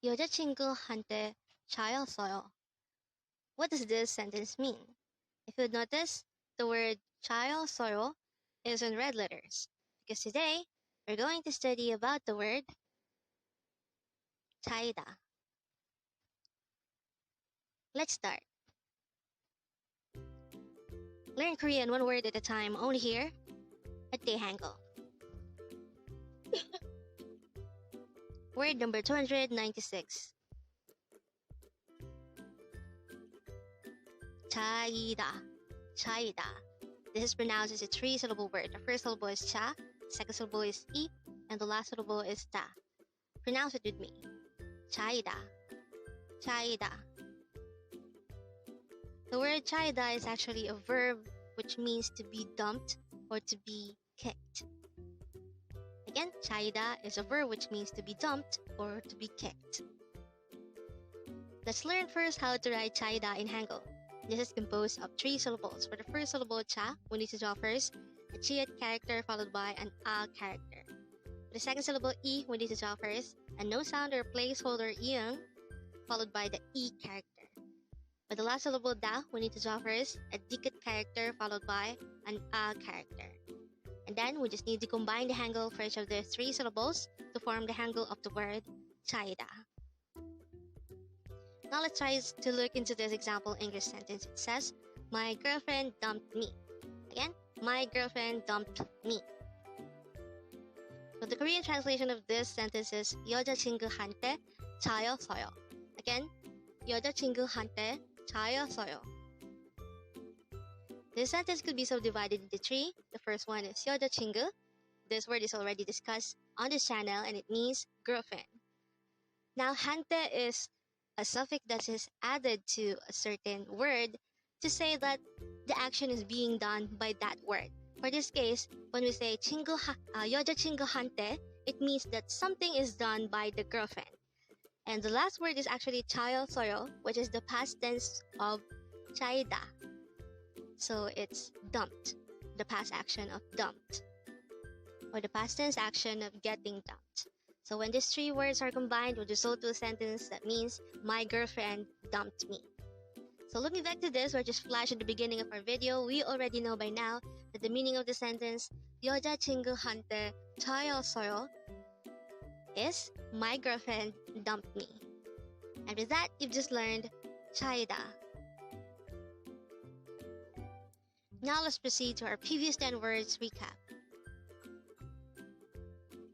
여자친구한테 차였어요. What does this sentence mean? If you notice, the word 차였어요 is in red letters, because today we're going to study about the word CHAIDA. Let's start. Learn Korean one word at a time only here at Dae-Hangul. Word number 296. CHAIDA. CHAIDA. This is pronounced as a three-syllable word. The first syllable is cha, second syllable is I, and the last syllable is da. Pronounce it with me. CHAIDA. CHAIDA. The word CHAIDA is actually a verb which means to be dumped or to be kicked. Again, CHAIDA is a verb which means to be dumped or to be kicked. Let's learn first how to write CHAIDA in Hangul. This is composed of three syllables. For the first syllable cha, we need to draw first a chiat character followed by an a character. For the second syllable I, we need to draw first a no sound or placeholder iyang followed by the I character. For the last syllable da, we need to draw first a dikit character followed by an a character. And then we just need to combine the Hangul for each of the three syllables to form the Hangul of the word CHAIDA. Now let's try to look into this example English sentence. It says, my girlfriend dumped me. Again, my girlfriend dumped me. So the Korean translation of this sentence is 여자친구한테 차였어요. Again, 여자친구한테 차였어요. This sentence could be subdivided into three. The first one is 여자친구. This word is already discussed on this channel and it means girlfriend. Now, 한테 is a suffix that is added to a certain word to say that the action is being done by that word. For this case, when we say 여자친구한테, it means that something is done by the girlfriend. And the last word is actually 차였어요, which is the past tense of CHAIDA. So it's dumped, the past action of dumped, or the past tense action of getting dumped. So when these three words are combined, we'll result to a sentence that means, my girlfriend dumped me. So looking back to this, or just flash at the beginning of our video, we already know by now that the meaning of the sentence, 여자친구한테 차였어요, is, my girlfriend dumped me. And with that, you've just learned CHAIDA. Now let's proceed to our previous 10 words recap.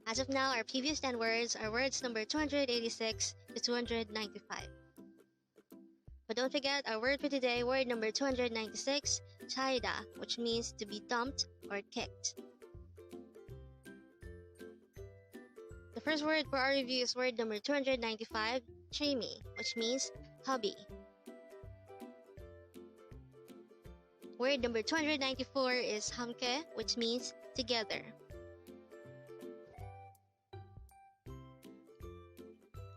As of now, our previous 10 words are words number 286 to 295. But don't forget our word for today, word number 296, CHAIDA, which means to be dumped or kicked. The first word for our review is word number 295, 취미, which means hobby. Word number 294 is 함께, which means together.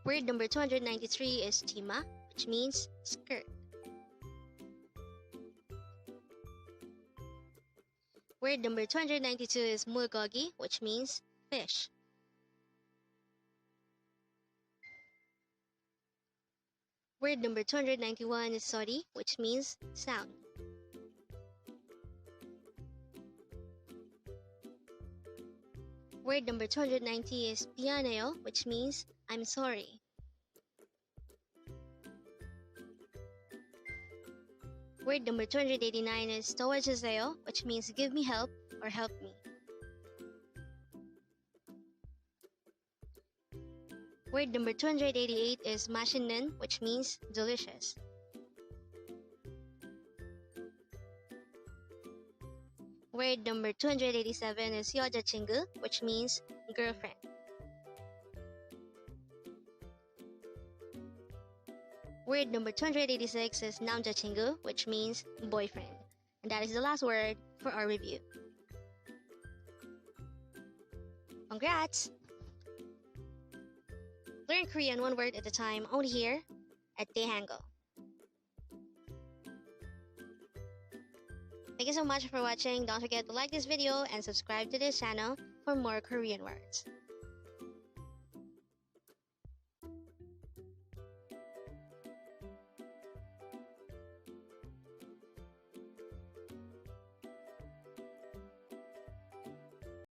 Word number 293 is 치마, which means skirt. Word number 292 is 물고기, which means fish. Word number 291 is 소리, which means sound. Word number 290 is 미안해요, which means I'm sorry. Word number 289 is 도와주세요, which means give me help or help me. Word number 288 is 맛있는, which means delicious. Word number 287 is 여자친구, which means girlfriend. Word number 286 is 남자친구, which means boyfriend. And that is the last word for our review. Congrats! Learn Korean one word at a time, only here at Dae-Hangul. Thank you so much for watching. Don't forget to like this video and subscribe to this channel for more Korean words.